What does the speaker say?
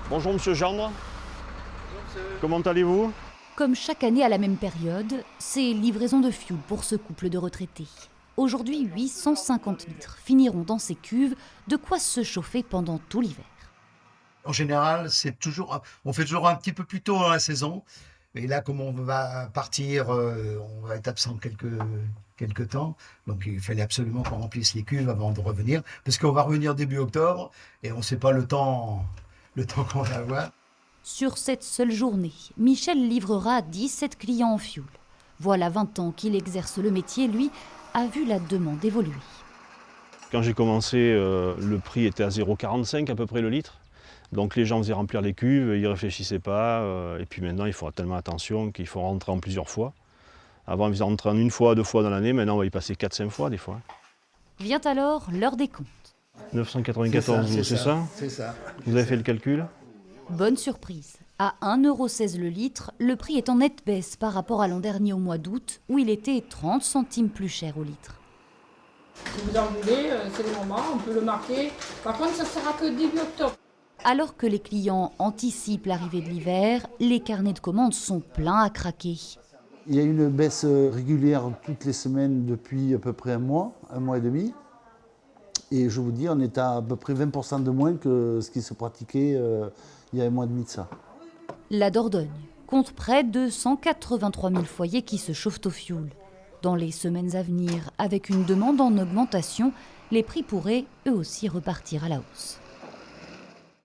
Bonjour Monsieur Gendre, Bonjour monsieur. comment allez-vous? Comme chaque année à la même période, c'est livraison de fioul pour ce couple de retraités. Aujourd'hui, 850 litres finiront dans ces cuves, de quoi se chauffer pendant tout l'hiver. En général, on fait toujours un petit peu plus tôt dans la saison. Et là, comme on va partir, on va être absent quelques temps. Donc il fallait absolument qu'on remplisse les cuves avant de revenir. Parce qu'on va revenir début octobre et on ne sait pas le temps qu'on va avoir. Sur cette seule journée, Michel livrera 17 clients en fioul. Voilà 20 ans qu'il exerce le métier, lui, a vu la demande évoluer. Quand j'ai commencé, le prix était à 0,45 à peu près le litre. Donc les gens faisaient remplir les cuves, ils ne réfléchissaient pas. Et puis maintenant, il faut tellement attention qu'il faut rentrer en plusieurs fois. Avant, ils faisaient rentrer en une fois, deux fois dans l'année. Maintenant, on va y passer 4-5 fois des fois. Vient alors l'heure des comptes. 994 jours, c'est ça? C'est ça. Vous avez fait le calcul? Bonne surprise. À 1,16 € le litre, le prix est en nette baisse par rapport à l'an dernier au mois d'août, où il était 30 centimes plus cher au litre. Si vous en voulez, c'est le moment, on peut le marquer. Par contre, ça ne sera que début octobre. Alors que les clients anticipent l'arrivée de l'hiver, les carnets de commandes sont pleins à craquer. Il y a une baisse régulière toutes les semaines depuis à peu près un mois et demi. Et je vous dis, on est à peu près 20% de moins que ce qui se pratiquait il y a un mois et demi de ça. La Dordogne compte près de 183 000 foyers qui se chauffent au fioul. Dans les semaines à venir, avec une demande en augmentation, les prix pourraient eux aussi repartir à la hausse.